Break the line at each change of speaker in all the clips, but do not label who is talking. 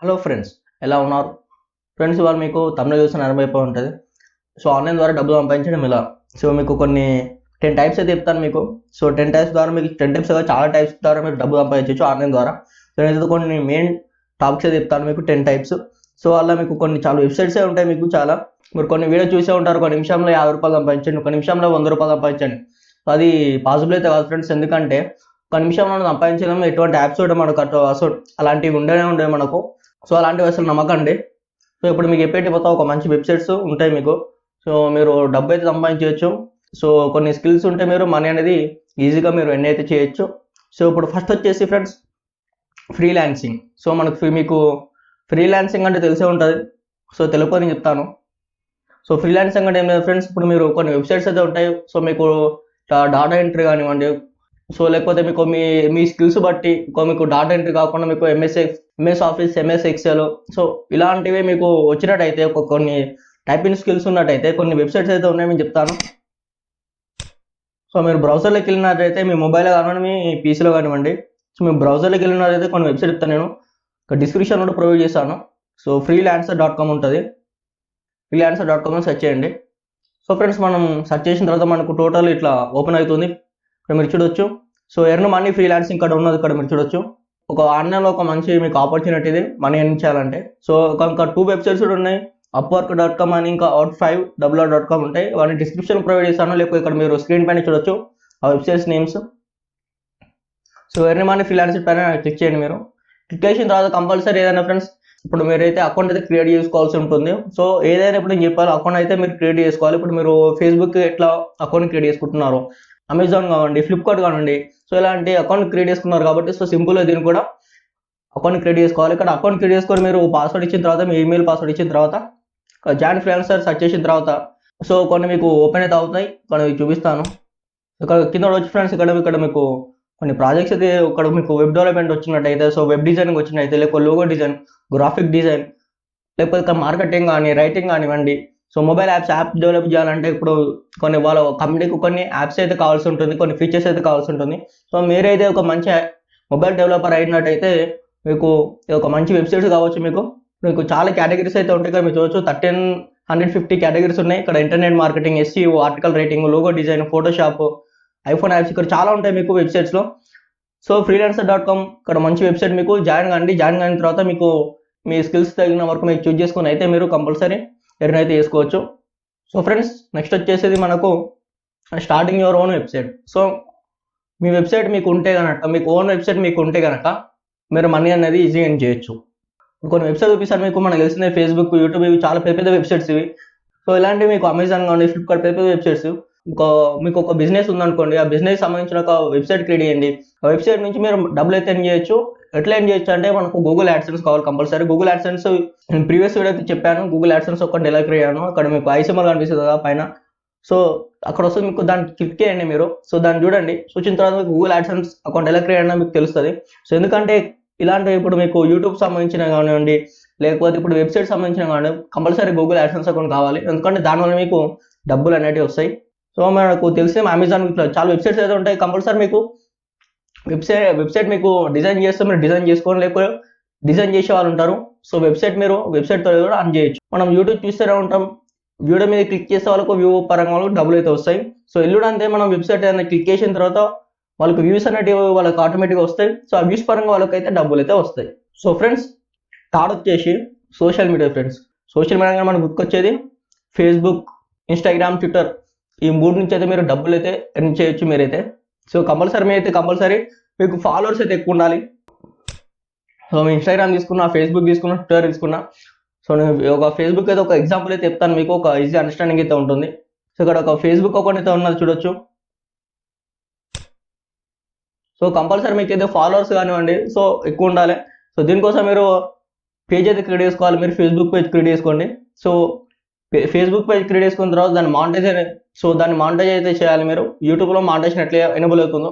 Hello friends, ఎలా ఉన్నారు? Friends, ఇవాళ మీకు తమిళ చూసిన అర్థమైపోయి ఉంటుంది. సో ఆన్లైన్ ద్వారా డబ్బులు సంపాదించడం ఇలా. సో మీకు కొన్ని 10 టైప్స్ అయితే చెప్తాను మీకు. సో 10 టైప్స్ ద్వారా మీకు 10 టైప్స్ చాలా టైప్స్ ద్వారా మీరు డబ్బులు సంపాదించవచ్చు ఆన్లైన్ ద్వారా. సో నేనైతే కొన్ని మెయిన్ టాపిక్స్ అయితే చెప్తాను మీకు 10 టైప్స్. సో అలా మీకు కొన్ని చాలా వెబ్సైట్సే ఉంటాయి మీకు చాలా. మీరు కొన్ని వీడియో చూసే ఉంటారు, ఒక నిమిషంలో 50 రూపాయలు సంపాదించండి, ఒక నిమిషంలో 100 రూపాయలు సంపాదించండి. సో అది పాసిబుల్ అయితే కాదు ఫ్రెండ్స్, ఎందుకంటే ఒక నిమిషంలో సంపాదించడం ఎటువంటి యాప్స్ కూడా మనకు అసలు అలాంటివి ఉండేవి మనకు. సో అలాంటివి అసలు నమ్మకండి. సో ఇప్పుడు మీకు చెప్పేటి మొత్తం ఒక మంచి వెబ్సైట్స్ ఉంటాయి మీకు. సో మీరు డబ్బు అయితే సంపాదించవచ్చు. సో కొన్ని స్కిల్స్ ఉంటే మీరు మనీ అనేది ఈజీగా మీరు ఎన్ని అయితే చేయొచ్చు. సో ఇప్పుడు ఫస్ట్ వచ్చేసి ఫ్రెండ్స్ ఫ్రీలాన్సింగ్. సో మీకు ఫ్రీలాన్సింగ్ అంటే తెలిసే ఉంటుంది. సో తెలుగు నేను చెప్తాను. సో ఫ్రీలాన్సింగ్ అంటే ఏం లేదు ఫ్రెండ్స్, ఇప్పుడు మీరు కొన్ని వెబ్సైట్స్ అయితే ఉంటాయి. సో మీకు డాటా ఎంట్రీ కానివ్వండి, సో లేకపోతే మీకు మీ స్కిల్స్ బట్టి మీకు డాటా ఎంట్రీ కాకుండా మీకు MS office, MS Excel, so ఇలాంటివి మీకు వచ్చినట్టయితే కొన్ని టైపింగ్ స్కిల్స్ ఉన్నట్టయితే కొన్ని వెబ్సైట్స్ అయితే ఉన్నాయి మీకు చెప్తాను. సో మీరు బ్రౌజర్లోకి వెళ్ళినట్టయితే మీ మొబైల్లో కానివ్వండి, మీ పీసీలో కానివ్వండి, సో మీ బ్రౌజర్లోకి వెళ్ళినట్టయితే కొన్ని వెబ్సైట్ చెప్తాను నేను, డిస్క్రిప్షన్ కూడా ప్రొవైడ్ చేశాను. సో freelancer.com ఉంటుంది. freelancer.com సెర్చ్ చేయండి. సో ఫ్రెండ్స్ మనం సెర్చ్ చేసిన తర్వాత మనకు టోటల్ ఇట్లా ఓపెన్ అవుతుంది. ఇక్కడ మీరు చూడొచ్చు. సో ఎర్న్ మనీ ఫ్రీలాన్సింగ్ ఇక్కడ ఉన్నది, ఇక్కడ మీరు చూడొచ్చు. ఒక ఆన్లైన్లో ఒక మంచి మీకు ఆపర్చునిటీ ఇది మనీ ఎర్న్ చేయాలంటే. సో ఇంకా 2 వెబ్సైట్స్ కూడా ఉన్నాయి, upwork.com అని ఇంకా out5.com ఉంటాయి. వాటిని డిస్క్రిప్షన్ ప్రొవైడ్ చేస్తాను, లేకపోతే ఇక్కడ మీరు స్క్రీన్ పైన చూడొచ్చు ఆ websites names. So earn money freelancing పైన క్లిక్ చేయండి. మీరు క్లిక్ చేసిన తర్వాత కంపల్సరీ ఏదైనా ఫ్రెండ్స్ ఇప్పుడు మీరైతే అకౌంట్ అయితే క్రియేట్ చేసుకోవాల్సి ఉంటుంది. సో ఏదైనా ఇప్పుడు నేను చెప్పాలి, అకౌంట్ అయితే మీరు క్రియేట్ చేసుకోవాలి. ఇప్పుడు మీరు ఫేస్బుక్ ఎట్లా అకౌంట్ క్రియేట్ చేసుకుంటున్నారు, అమెజాన్ కావండి, ఫ్లిప్కార్ట్ కావండి, సో ఇలాంటి అకౌంట్ క్రియేట్ చేసుకున్నారు కాబట్టి సో సింపుల్గా దీన్ని కూడా అకౌంట్ క్రియేట్ చేసుకోవాలి. ఇక్కడ అకౌంట్ క్రియేట్ చేసుకొని మీరు పాస్వర్డ్ ఇచ్చిన తర్వాత, మీ ఈమెయిల్ పాస్వర్డ్ ఇచ్చిన తర్వాత, జాయిన్ ఫ్రీలాన్సర్ సెర్చ్ చేసిన తర్వాత సో కొన్ని మీకు ఓపెన్ అయితే అవుతాయి. ఇక్కడ మీకు చూపిస్తాను. ఇక్కడ కింద వచ్చి ఫ్రెండ్స్ ఇక్కడ మీకు కొన్ని ప్రాజెక్ట్స్ అయితే ఇక్కడ మీకు వెబ్ డెవలప్మెంట్ వచ్చినట్టయితే, సో వెబ్ డిజైనింగ్ వచ్చినట్టయితే, లేకపోతే లోగో డిజైన్, గ్రాఫిక్ డిజైన్, లేకపోతే ఇక్కడ మార్కెటింగ్ కానీ, రైటింగ్ కానివ్వండి, సో మొబైల్ యాప్ డెవలప్ చేయాలంటే ఇప్పుడు కొన్ని వాళ్ళ కంపెనీకి కొన్ని యాప్స్ అయితే కావాల్సి ఉంటుంది, కొన్ని ఫీచర్స్ అయితే కావాల్సి ఉంటుంది. సో మీరైతే ఒక మంచి మొబైల్ డెవలపర్ అయినట్టయితే మీకు ఒక మంచి వెబ్సైట్స్ కావచ్చు. మీకు చాలా కేటగిరీస్ అయితే ఉంటాయి. ఇక్కడ మీరు చూడవచ్చు 1350 కేటగిరీస్ ఉన్నాయి. ఇక్కడ internet marketing, SEO, article writing, logo design, Photoshop, iPhone apps ఇక్కడ చాలా ఉంటాయి మీకు వెబ్సైట్స్లో. సో freelancer.com ఇక్కడ మంచి వెబ్సైట్, మీకు జాయిన్ కాని తర్వాత మీకు మీ స్కిల్స్ తగిన వరకు మీరు చూస్ చేసుకుని అయితే మీరు కంపల్సరీ ఎర్న్ అయితే చేసుకోవచ్చు. సో ఫ్రెండ్స్ నెక్స్ట్ వచ్చేసేది మనకు starting your own website. So me website మీకు ఉంటే కనుక, మీకు ఓన్ వెబ్సైట్ మీకు ఉంటే కనుక మీరు మనీ అనేది ఈజీ ఎర్న్ చేయొచ్చు. కొన్ని వెబ్సైట్ చూపిస్తాను మీకు, మనకు తెలిసిందే ఫేస్బుక్, యూట్యూబ్, ఇవి చాలా పెద్ద వెబ్సైట్స్ ఇవి. సో ఇలాంటివి మీకు అమెజాన్ కానీ, ఫ్లిప్కార్ట్ పెద్ద వెబ్సైట్స్. మీకు ఒక బిజినెస్ ఉందనుకోండి, ఆ బిజినెస్ సంబంధించిన ఒక వెబ్సైట్ క్రియేట్ చేయండి. ఆ వెబ్సైట్ నుంచి మీరు డబ్బులు అయితే ఎర్న్ చేయొచ్చు. ఎట్లా ఎర్న్ చేయొచ్చు అంటే మనకు గూగుల్ యాడ్సెన్స్ కావాలి కంపల్సరీ. గూగుల్ యాడ్సెన్స్ నేను ప్రీవియస్ వీడియో అయితే చెప్పాను, గూగుల్ యాడ్సెన్స్ ఒకటి ఎలా క్రియేట్ అయ్యాను. అక్కడ మీకు ఐసీఎంఆర్ కనిపిస్తుంది కదా పైన, సో అక్కడ వస్తుంది మీకు, దాన్ని క్లిక్ చేయండి మీరు. సో దాన్ని చూడండి, చూసిన తర్వాత మీకు గూగుల్ యాడ్సెన్స్ అకౌంట్ ఎలా క్రియేట్ అయినా మీకు తెలుస్తుంది. సో ఎందుకంటే ఇలాంటి ఇప్పుడు మీకు యూట్యూబ్ సంబంధించిన కానివ్వండి, లేకపోతే ఇప్పుడు వెబ్సైట్ సంబంధించిన కానివ్వండి, కంపల్సరీ గూగుల్ యాడ్సెన్స్ అకౌంట్ కావాలి. ఎందుకంటే దానివల్ల మీకు డబ్బులు అనేవి వస్తాయి. సో మనకు తెలిసిన అమెజాన్ ఇట్లా చాలా వెబ్సైట్స్ అయితే ఉంటాయి. కంపల్సరీ మీకు వెబ్సైట్ మీకు డిజైన్ చేస్తే మీరు డిజైన్ చేసుకోండి, లేకపోతే డిజైన్ చేసే వాళ్ళు ఉంటారు. సో వెబ్సైట్తో కూడా అర్న్ చేయొచ్చు. మనం యూట్యూబ్ చూస్తూనే ఉంటాం, వీడియో మీద క్లిక్ చేసే వాళ్ళకు వ్యూ పరంగా వాళ్ళకి డబ్బులు అయితే వస్తాయి. సో ఎల్లుడు అంతే, మనం వెబ్సైట్ ఏదైనా క్లిక్ చేసిన తర్వాత వాళ్ళకి వ్యూస్ అనేటివి వాళ్ళకి ఆటోమేటిక్గా వస్తాయి. సో ఆ వ్యూస్ పరంగా వాళ్ళకైతే డబ్బులు అయితే వస్తాయి. సో ఫ్రెండ్స్ థర్డ్ వచ్చేసి social media. Friends social media మనకు గుర్తుకొచ్చేది ఫేస్బుక్, ఇన్స్టాగ్రామ్, ట్విట్టర్, ఈ 3 నుంచి అయితే మీరు డబ్బులు అయితే ఎర్న్ చేయొచ్చు మీరైతే. సో కంపల్సరీ మీకు ఫాలోవర్స్ అయితే ఎక్కువ ఉండాలి. సో మీ ఇన్స్టాగ్రామ్ తీసుకున్నా, ఫేస్బుక్ తీసుకున్నా, ట్విట్టర్ తీసుకున్నా, సో నేను ఒక ఫేస్బుక్ అయితే ఒక ఎగ్జాంపుల్ అయితే చెప్తాను మీకు, ఒక ఈజీ అండర్స్టాండింగ్ అయితే ఉంటుంది. సో ఇక్కడ ఒక ఫేస్బుక్ అకౌంట్ అయితే ఉన్నది చూడొచ్చు. సో కంపల్సరీ మీకు అయితే ఫాలోవర్స్ కానివ్వండి సో ఎక్కువ ఉండాలి. సో దీనికోసం మీరు పేజ్ అయితే క్రియేట్ చేసుకోవాలి. మీరు ఫేస్బుక్ పేజ్ క్రియేట్ చేసుకోండి. సో ఫేస్బుక్ పేజ్ క్రియేట్ చేసుకున్న తర్వాత దాన్ని మానిటైజ్ అయితే చేయాలి. మీరు యూట్యూబ్లో మానిటైజేషన్ ఎట్లా ఎనేబుల్ అవుతుందో,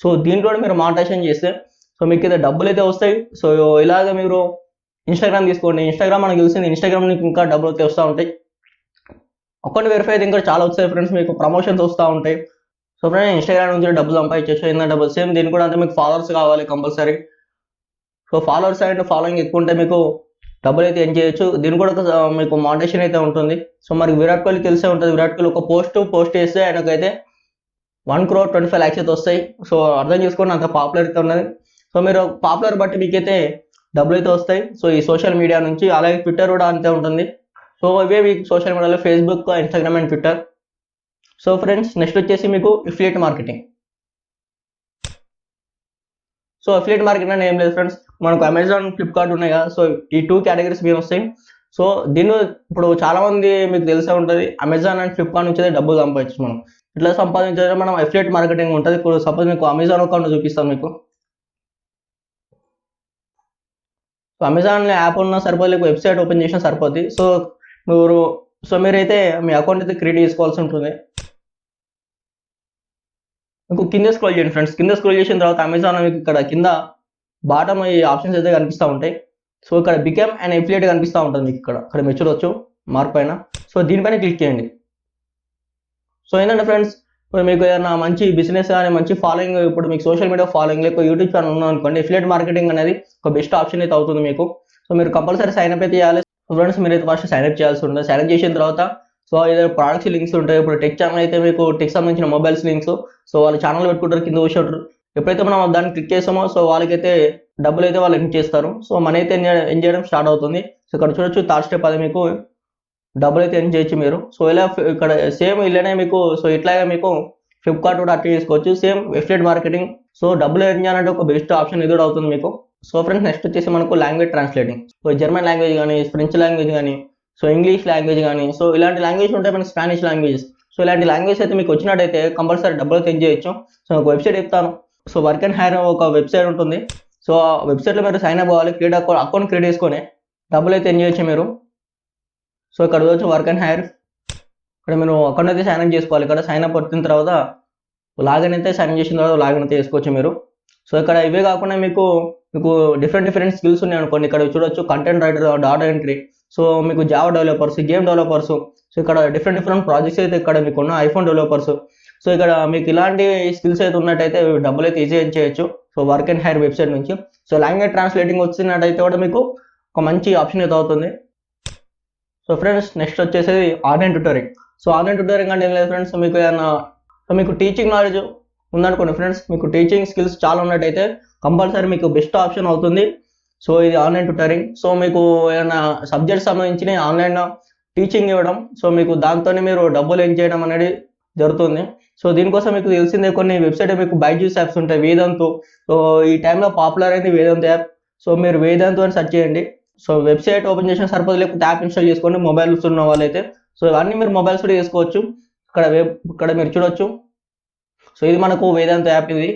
సో దీంట్లో మీరు మానిటైజేషన్ చేస్తే సో మీకు అయితే డబ్బులు అయితే వస్తాయి. సో ఇలాగ మీరు ఇన్స్టాగ్రామ్ తీసుకోండి. ఇన్స్టాగ్రామ్ మనకు తెలిసింది, ఇన్స్టాగ్రామ్ మీకు ఇంకా డబ్బులు అయితే వస్తూ ఉంటాయి. అకౌంట్ వెరిఫై అయితే ఇంకా చాలా వస్తాయి ఫ్రెండ్స్, మీకు ప్రమోషన్స్ వస్తూ ఉంటాయి. సో ఫ్రెండ్స్ ఇన్స్టాగ్రామ్ నుంచి డబ్బులు సంపాదించవచ్చు. ఏంటంటే డబ్బులు సేమ్ దీనికి కూడా అంతే, మీకు ఫాలోవర్స్ కావాలి compulsory. So so followers and following ఎక్కువ ఉంటే మీకు డబ్బులు అయితే ఎర్న్ చేయొచ్చు. దీని కూడా మీకు మానిటైజేషన్ అయితే ఉంటుంది. సో మరి విరాట్ కోహ్లీ తెలిసే ఉంటుంది. విరాట్ కోహ్లీ ఒక పోస్ట్ చేస్తే ఆయనకైతే 1,25 lakhs అయితే వస్తాయి. సో అర్థం చేసుకోండి అంత పాపులర్ అయితే ఉన్నది. సో మీరు పాపులర్ బట్టి మీకైతే డబ్బులు అయితే వస్తాయి. సో ఈ సోషల్ మీడియా నుంచి. అలాగే ట్విట్టర్ కూడా అంతే ఉంటుంది. సో ఇవే మీకు సోషల్ మీడియాలో Facebook, Instagram and Twitter. So friends next వచ్చేసి మీకు affiliate marketing. So affiliate marketing అంటే ఏం లేదు ఫ్రెండ్స్, మనకు అమెజాన్, ఫ్లిప్కార్ట్ ఉన్నాయి కదా. సో ఈ 2 categories మీరు వస్తాయి. సో దీన్ని ఇప్పుడు చాలా మంది మీకు తెలిసే ఉంటుంది, అమెజాన్ అండ్ ఫ్లిప్కార్ట్ నుంచి అయితే డబ్బులు సంపాదించు. మనం ఇట్లా సంపాదించాలంటే మనం ఎఫిలియేట్ మార్కెటింగ్ ఉంటుంది. ఇప్పుడు సపోజ్ మీకు అమెజాన్ అకౌంట్ చూపిస్తాను మీకు. సో అమెజాన్ యాప్ ఉన్న సరిపోదు, లేకపోతే వెబ్సైట్ ఓపెన్ చేసినా సరిపోద్ది. సో మీరైతే మీ అకౌంట్ అయితే క్రియేట్ చేసుకోవాల్సి ఉంటుంది. మీకు కింద స్క్రోల్ చేయండి ఫ్రెండ్స్. కింద స్క్రోల్ చేసిన తర్వాత అమెజాన్ మీకు ఇక్కడ కింద బాటమ్ ఈ ఆప్షన్స్ అయితే కనిపిస్తూ ఉంటాయి. సో ఇక్కడ బికమ్ అండ్ ఎఫిలియేట్ కనిపిస్తూ ఉంటుంది మీకు. ఇక్కడ మీరు చూడవచ్చు మార్క్ పైన. సో దీనిపైన క్లిక్ చేయండి. సో ఏంటంటే ఫ్రెండ్స్, ఇప్పుడు మీకు ఏదైనా మంచి బిజినెస్ కానీ మంచి ఫాలోయింగ్, ఇప్పుడు మీకు సోషల్ మీడియా ఫాలోయింగ్ లేకపోతే యూట్యూబ్ ఛానల్ ఉన్నాం అనుకోండి, ఎఫిలియేట్ మార్కెటింగ్ అనేది ఒక బెస్ట్ ఆప్షన్ అయితే అవుతుంది మీకు. సో మీరు కంపల్సరీ సైన్అప్ అయితే చేయాలి. ఫ్రెండ్స్ మీరైతే ఫస్ట్ సైన్అప్ చేయాల్సి ఉంటుంది. సైన్అప్ చేసిన తర్వాత సో ఏదైనా ప్రొడక్ట్స్ లింక్స్ ఉంటాయి. ఇప్పుడు టెక్ ఛానల్ అయితే మీకు టెక్ సంబంధించిన మొబైల్స్ లింక్స్, సో వాళ్ళు ఛానల్ పెట్టుకుంటారు, కింద కూర్చుంటారు. ఎప్పుడైతే మనం దాన్ని క్లిక్ చేస్తామో సో వాళ్ళకైతే డబ్బులు అయితే వాళ్ళు ఎర్న్ చేస్తారు. సో మనీ అయితే ఎర్న్ చేయడం స్టార్ట్ అవుతుంది. సో ఇక్కడ చూడొచ్చు థర్డ్ స్టెప్, అది మీకు డబ్బులు అయితే ఎర్న్ చేయొచ్చు మీరు. సో ఇలా ఇక్కడ సేమ్ ఇలానే మీకు. సో ఇట్లాగే మీకు ఫ్లిప్కార్ట్ కూడా అట్లా చేసుకోవచ్చు, సేమ్ ఎఫిలియేట్ మార్కెటింగ్. సో డబ్బులు ఎర్న్ చేయాలంటే ఒక బెస్ట్ ఆప్షన్ ఇది కూడా అవుతుంది మీకు. సో ఫ్రెండ్స్ నెక్స్ట్ వచ్చేసి మనకు language translating. So German language కానీ, ఫ్రెంచ్ లాంగ్వేజ్ కానీ, సో ఇంగ్లీష్ లాంగ్వేజ్ కానీ, సో ఇలాంటి లాంగ్వేజ్ ఉంటాయి మనకి, స్పానిష్ లాంగ్వేజెస్. సో ఇలాంటి లాంగ్వేజ్ అయితే మీకు వచ్చినట్టయితే కంపల్సరీ డబ్బులు అయితే ఎర్న్ చేయొచ్చు. సో ఒక వెబ్సైట్ చెప్తాను. సో వర్క్&హైర్ ఒక వెబ్సైట్ ఉంటుంది. సో ఆ వెబ్సైట్లో మీరు సైన్ అప్ అవ్వాలి. అకౌంట్ క్రియేట్ చేసుకొని డబ్బులు అయితే ఎర్న్ చేయొచ్చు మీరు. సో ఇక్కడ వచ్చి వర్క్&హైర్, ఇక్కడ మీరు అకౌంట్ అయితే సైన్ అప్ చేసుకోవాలి. ఇక్కడ సైన్ అప్ వచ్చిన తర్వాత లాగిన్ అయితే సైన్ చేసిన తర్వాత లాగిన్ అయితే చేసుకోవచ్చు మీరు. సో ఇక్కడ ఇవే కాకుండా మీకు డిఫరెంట్ స్కిల్స్ ఉన్నాయి అనుకోండి. ఇక్కడ చూడొచ్చు content writer, data entry, so మీకు Java developers, game developers. So ఇక్కడ డిఫరెంట్ ప్రాజెక్ట్స్ అయితే ఇక్కడ మీకు ఉన్న ఐఫోన్ డెవలపర్స్. సో ఇక్కడ మీకు ఇలాంటి స్కిల్స్ అయితే ఉన్నట్టయితే డబ్బులు అయితే ఈజీ చేయొచ్చు. సో వర్క్&హైర్ వెబ్సైట్ నుంచి. సో లాంగ్వేజ్ ట్రాన్స్లేటింగ్ వచ్చినట్టయితే కూడా మీకు ఒక మంచి ఆప్షన్ అయితే అవుతుంది. సో ఫ్రెండ్స్ నెక్స్ట్ వచ్చేసి online tutoring. So online tutoring అంటే ఏం లేదు ఫ్రెండ్స్, మీకు ఏదైనా మీకు టీచింగ్ నాలెడ్జ్ ఉందనుకోండి ఫ్రెండ్స్, మీకు టీచింగ్ స్కిల్స్ చాలా ఉన్నట్టయితే కంపల్సరీ మీకు బెస్ట్ ఆప్షన్ అవుతుంది. సో ఇది ఆన్లైన్ ట్యూటరింగ్. సో మీకు ఏదైనా సబ్జెక్ట్ సంబంధించిన ఆన్లైన్ టీచింగ్ ఇవ్వడం, సో మీకు దాంతోనే మీరు డబ్బులు ఎర్న్ చేయడం అనేది జరుగుతుంది. సో దీనికోసం మీకు తెలిసిందే కొన్ని వెబ్సైట్, మీకు బైజూస్ యాప్స్ ఉంటాయి, వేదాంతు. సో ఈ టైంలో పాపులర్ అయింది వేదాంతు యాప్. సో మీరు వేదాంతు అని సెర్చ్ చేయండి. సో వెబ్సైట్ ఓపెన్ చేసిన సరిపోదు, లేకపోతే యాప్ ఇన్స్టాల్ చేసుకోండి మొబైల్స్ ఉన్న వాళ్ళైతే. సో ఇవన్నీ మీరు మొబైల్స్ కూడా చేసుకోవచ్చు. ఇక్కడ మీరు చూడొచ్చు. సో ఇది మనకు వేదాంత యాప్ ఇది.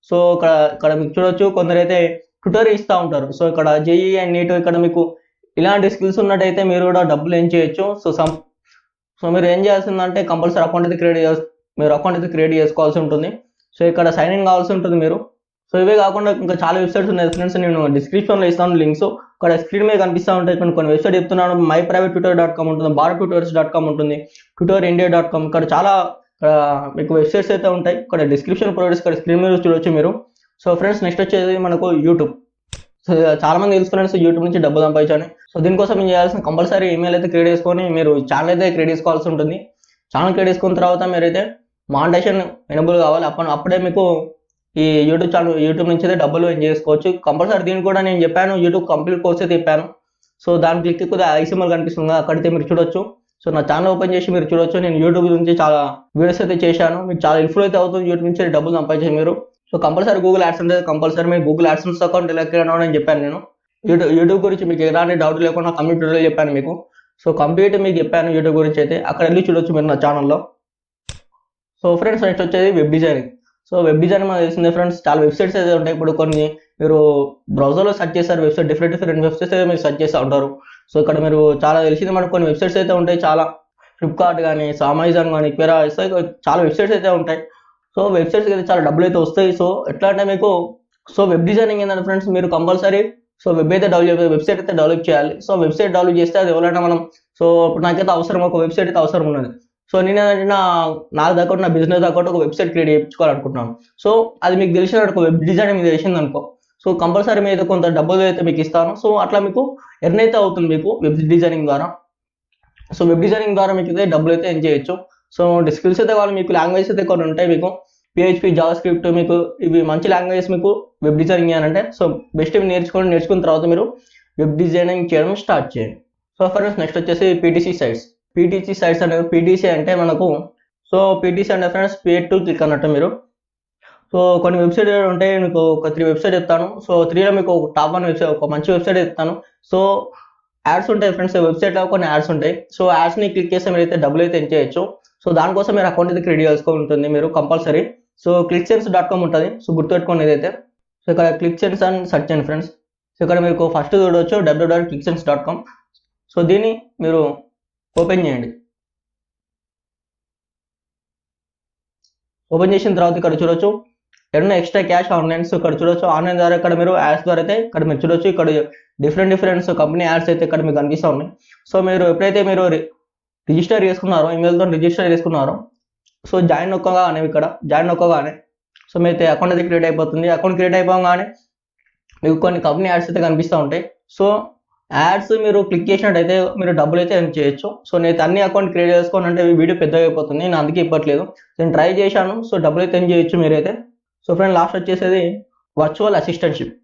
సో ఇక్కడ మీకు చూడొచ్చు కొందరైతే ట్యూటర్ ఇస్తూ ఉంటారు. సో ఇక్కడ జేఈ అండ్ నీట్, ఇక్కడ మీకు ఇలాంటి స్కిల్స్ ఉన్నట్టయితే మీరు కూడా డబ్బులు ఎర్న్ చేయొచ్చు. సో మీరు ఏం చేయాల్సిందంటే కంపల్సరీ అకౌంట్ అయితే క్రియేట్ చేసుకోవాల్సి ఉంటుంది. సో ఇక్కడ సైన్ ఇన్ కావాల్సి ఉంటుంది మీరు. సో ఇవే కాకుండా ఇంకా చాలా వెబ్సైట్స్ ఉన్నాయి ఫ్రెండ్స్, నేను డిస్క్రిప్షన్లో ఇస్తాను లింక్స్. ఇక్కడ స్క్రీన్ మీద కనిపిస్తూ ఉంటాయి. కొన్ని వెబ్సైట్ చెప్తున్నాను. myprivatetutor.com ఉంటుంది, bharatTutors.com ఉంటుంది, tutorindia.com. ఇక్కడ చాలా మీకు వెబ్సైట్స్ అయితే ఉంటాయి. ఇక్కడ డిస్క్రిప్షన్ ప్రొవైడర్స్ ఇక్కడ స్క్రీన్ మీద చూడొచ్చు మీరు. సో ఫ్రెండ్స్ నెక్స్ట్ వచ్చేది మనకు యూట్యూబ్. సో చాలా మంది తెలుసుకున్నారు సో యూట్యూబ్ నుంచి డబ్బులు సంపాదించాలని. సో దీనికోసం ఏం చేయాల్సిన కంపల్సరీ ఈమెయిల్ అయితే క్రియేట్ చేసుకొని మీరు ఛానల్ అయితే క్రియేట్ చేసుకోవాల్సి ఉంటుంది. ఛానల్ క్రియేట్ చేసుకున్న తర్వాత మీరైతే మానిటైజేషన్ ఎనేబుల్ కావాలి. అప్పుడే మీకు ఈ యూట్యూబ్ నుంచి అయితే డబ్బులు ఎర్న్ చేసుకోవచ్చు. కంపల్సరీ దీన్ని కూడా నేను చెప్పాను, యూట్యూబ్ కంప్లీట్ కోర్స్ అయితే చెప్పాను. సో దాని క్లిక్ కొద్దిగా ఐసిఎంఎల్ కనిపిస్తుంది, అక్కడైతే మీరు చూడొచ్చు. సో నా ఛానల్ ఓపెన్ చేసి మీరు చూడొచ్చు. నేను యూట్యూబ్ నుంచి చాలా వీడియోస్ అయితే చేశాను. మీకు చాలా హెల్ప్ఫుల్ అయితే అవుతుంది యూట్యూబ్ నుంచి డబ్బులు సంపాదించారు మీరు. సో కంపల్సరీ గూగుల్ యాడ్స్ ఉంటుంది, కంపల్సరీ మీరు గూగుల్ యాడ్సెన్స్ అకౌంట్ ఎలా క్రియేట్ అవ్వడం చెప్పాను నేను. యూట్యూబ్ గురించి మీకు ఎలాంటి డౌట్ లేకుండా కంప్యూటర్లో చెప్పాను మీకు. సో కంప్లీట్ మీకు చెప్పాను యూట్యూబ్ గురించి అయితే, అక్కడ వెళ్ళి చూడొచ్చు మీరు నా ఛానల్లో. సో ఫ్రెండ్స్ నెక్స్ట్ వచ్చేది web designing. So web design మనకు తెలిసిందే ఫ్రెండ్స్, చాలా వెబ్సైట్స్ అయితే ఉంటాయి. ఇప్పుడు కొన్ని మీరు బ్రౌజర్లో సెర్చ్ చేస్తారు వెబ్సైట్, డిఫరెంట్ వెబ్సైట్స్ అయితే మీరు సెర్చ్ చేస్తూ ఉంటారు. సో ఇక్కడ మీరు చాలా తెలిసింది మనకు కొన్ని వెబ్సైట్స్ అయితే ఉంటాయి, చాలా ఫ్లిప్కార్ట్ కానీ, అమెజాన్ కానీ, చాలా వెబ్సైట్స్ అయితే ఉంటాయి. సో వెబ్సైట్స్కి అయితే చాలా డబ్బులు అయితే వస్తాయి. సో ఎట్లా అంటే మీకు వెబ్ డిజైనింగ్ ఏంటంటే ఫ్రెండ్స్, మీరు కంపల్సరీ వెబ్సైట్ అయితే డెవలప్ చేయాలి. సో వెబ్సైట్ డెవలప్ చేస్తే అది ఎవరైనా మనం, సో ఇప్పుడు నాకైతే అవసరం, ఒక వెబ్సైట్ అయితే అవసరం ఉన్నది. సో నేనేంటంటే నాకు దగ్గర నా బిజినెస్ దగ్గర ఒక వెబ్సైట్ క్రియేట్ చేయించుకోవాలనుకుంటున్నాను. సో అది మీకు తెలిసిన ఒక వెబ్ డిజైన్ మీకు తెలిసింది అనుకో, సో కంపల్సరీ మీద కొంత డబ్బులు అయితే మీకు ఇస్తాను. సో అట్లా మీకు ఎర్న్ అయితే అవుతుంది మీకు వెబ్ డిజైనింగ్ ద్వారా. సో వెబ్ డిజైనింగ్ ద్వారా మీకు అయితే డబ్బులు అయితే ఎర్న్ చేయొచ్చు. సో స్కిల్స్ అయితే కావాలి మీకు, లాంగ్వేజ్ అయితే కొన్ని ఉంటాయి మీకు, PHP, జావా స్క్రిప్ట్, మీకు ఇవి మంచి లాంగ్వేజెస్ మీకు వెబ్ డిజైనింగ్ అని అంటే. సో బెస్ట్ ఇవి నేర్చుకున్న తర్వాత మీరు వెబ్ డిజైనింగ్ చేయడం స్టార్ట్ చేయండి. సో ఫ్రెండ్స్ నెక్స్ట్ వచ్చేసి PTC సైట్స్. PTC సైట్స్ అంటే PTC అంటే మనకు, సో PTC అంటే ఫ్రెండ్స్ పే టు క్లిక్ అన్నట్టు మీరు. సో కొన్ని వెబ్సైట్ ఉంటాయి, మీకు ఒక 3 వెబ్సైట్ చెప్తాను. సో 3లో మీకు ఒక టాప్ 1 వెబ్సైట్, ఒక మంచి వెబ్సైట్ చెప్తాను. సో యాడ్స్ ఉంటాయి ఫ్రెండ్స్, వెబ్సైట్లో కొన్ని యాడ్స్ ఉంటాయి. సో యాడ్స్ని క్లిక్ చేస్తే మీరు అయితే డబ్బులు అయితే ఎర్న్ చేయొచ్చు. సో దానికోసం మీరు అకౌంట్ అయితే క్రియేట్ చేసుకోవాలి ఉంటుంది మీరు కంపల్సరీ. సో quicksense.com ఉంటుంది. సో గుర్తుపెట్టుకోండి ఇదైతే. సో ఇక్కడ quicksense అని సెర్చ్ చేయండి ఫ్రెండ్స్. సో ఇక్కడ మీకు ఫస్ట్ చూడవచ్చు www.quicksense.com. సో దీన్ని మీరు ఓపెన్ చేయండి. ఓపెన్ చేసిన తర్వాత ఇక్కడ చూడొచ్చు earn extra cash online. So ఇక్కడ చూడొచ్చు ఆన్లైన్ ద్వారా ఇక్కడ మీరు యాడ్స్ ద్వారా అయితే ఇక్కడ మీరు చూడొచ్చు, ఇక్కడ డిఫరెంట్ కంపెనీ యాడ్స్ అయితే ఇక్కడ మీకు కనిపిస్తూ ఉన్నాయి. సో మీరు ఎప్పుడైతే మీరు రిజిస్టర్ చేసుకున్నారో, ఈమెయిల్తో రిజిస్టర్ చేసుకున్నారో, సో జాయిన్ నొక్కగానే ఇక్కడ జాయిన్ నొక్కగానే సో మీరైతే అకౌంట్ అయితే క్రియేట్ అయిపోతుంది. అకౌంట్ క్రియేట్ అయిపోగానే మీకు కొన్ని కంపెనీ యాడ్స్ అయితే కనిపిస్తూ ఉంటాయి. సో యాడ్స్ మీరు క్లిక్ చేసినట్టయితే మీరు డబ్బులు అయితే ఎర్న్ చేయొచ్చు. సో నేను అన్ని అకౌంట్ క్రియేట్ చేసుకోని అంటే వీడియో పెద్దగా అయిపోతుంది, నేను అందుకే ఇవ్వట్లేదు. నేను ట్రై చేశాను. సో డబ్బులు అయితే ఎర్న్ చేయొచ్చు మీరైతే. సో ఫ్రెండ్ లాస్ట్ వచ్చేసేది వర్చువల్ అసిస్టెంట్షిప్.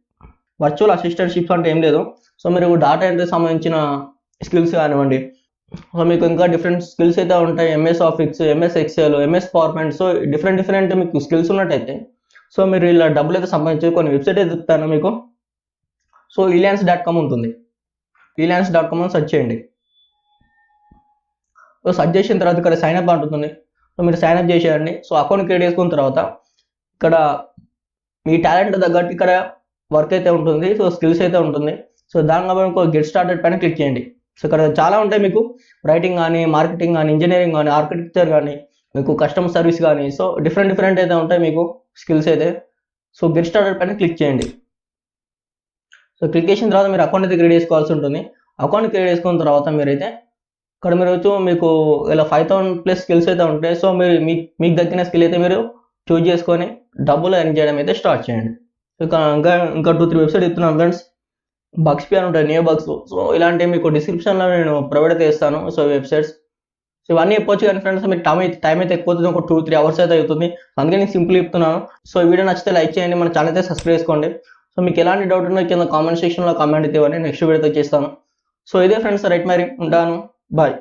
వర్చువల్ అసిస్టెంట్షిప్ అంటే ఏం లేదు, సో మీరు డాటా ఎంట్రీకి సంబంధించిన స్కిల్స్ కానివ్వండి, సో మీకు ఇంకా డిఫరెంట్ స్కిల్స్ అయితే ఉంటాయి. MS office, MS excel, MS PowerPoint. So different మీకు స్కిల్స్ ఉన్నట్టయితే సో మీరు ఇలా డబ్బులు అయితే సంబంధించి కొన్ని వెబ్సైట్ అయితే చెప్తాను మీకు. సో ᴜᵄᵒⁿ'ᵗ ఉంటుంది. ᴜᵄᵒⁿ'ᵗ అని సెర్చ్ చేయండి. సో సెర్చ్ చేసిన తర్వాత ఇక్కడ సైన్ అప్ అంటుంది. సో మీరు సైన్ అప్ చేసేయండి. సో అకౌంట్ క్రియేట్ చేసుకున్న తర్వాత ఇక్కడ మీ టాలెంట్ తగ్గట్టు ఇక్కడ వర్క్ అయితే ఉంటుంది. సో స్కిల్స్ అయితే ఉంటుంది. సో దానిలో మీకు గెట్ స్టార్టెడ్ పైన క్లిక్ చేయండి. సో ఇక్కడ చాలా ఉంటాయి మీకు, రైటింగ్ కానీ, మార్కెటింగ్ కానీ, ఇంజనీరింగ్ కానీ, ఆర్కిటెక్చర్ కానీ, మీకు కస్టమర్ సర్వీస్ కానీ, సో డిఫరెంట్ అయితే ఉంటాయి మీకు స్కిల్స్ అయితే. సో గెట్ స్టార్టెడ్ పైన క్లిక్ చేయండి. సో క్లిక్ చేసిన తర్వాత మీరు అకౌంట్ అయితే క్రియేట్ చేసుకోవాల్సి ఉంటుంది. అకౌంట్ క్రియేట్ చేసుకున్న తర్వాత మీరైతే ఇక్కడ మీరు వచ్చి మీకు ఇలా 5000+ స్కిల్స్ అయితే ఉంటాయి. సో మీరు మీకు తగ్గిన స్కిల్ అయితే మీరు చూజ్ చేసుకొని డబ్బులు ఎర్న్ చేయడం అయితే స్టార్ట్ చేయండి. ఇంకా 2-3 వెబ్సైట్ ఇస్తున్నాను ఫ్రెండ్స్. బగ్స్పీ అని ఉంటాయి, నియో బగ్స్. సో ఇలాంటివి మీకు డిస్క్రిప్షన్లో నేను ప్రొవైడ్ అయితే ఇస్తాను. సో వెబ్సైట్స్ సో ఇవన్నీ చెప్పొచ్చు కానీ ఫ్రెండ్స్ మీకు టైం అయితే ఎక్కువ అవుతుంది, ఒక 2-3 అవర్స్ అయితే అవుతుంది. అందుకే నేను సింపుల్ చెప్తున్నాను. సో ఈ వీడియో నచ్చితే లైక్ చేయండి, మన ఛానల్ అయితే సబ్స్క్రైబ్ చేసుకోండి. సో మీకు ఎలాంటి డౌట్ ఉన్నా కింద కామెంట్ సెక్షన్లో కామెంట్ అయితే ఇవ్వండి, నెక్స్ట్ వీడియోతో చేస్తాను. సో ఇదే ఫ్రెండ్స్, రైట్ మరి ఉంటాను, బాయ్.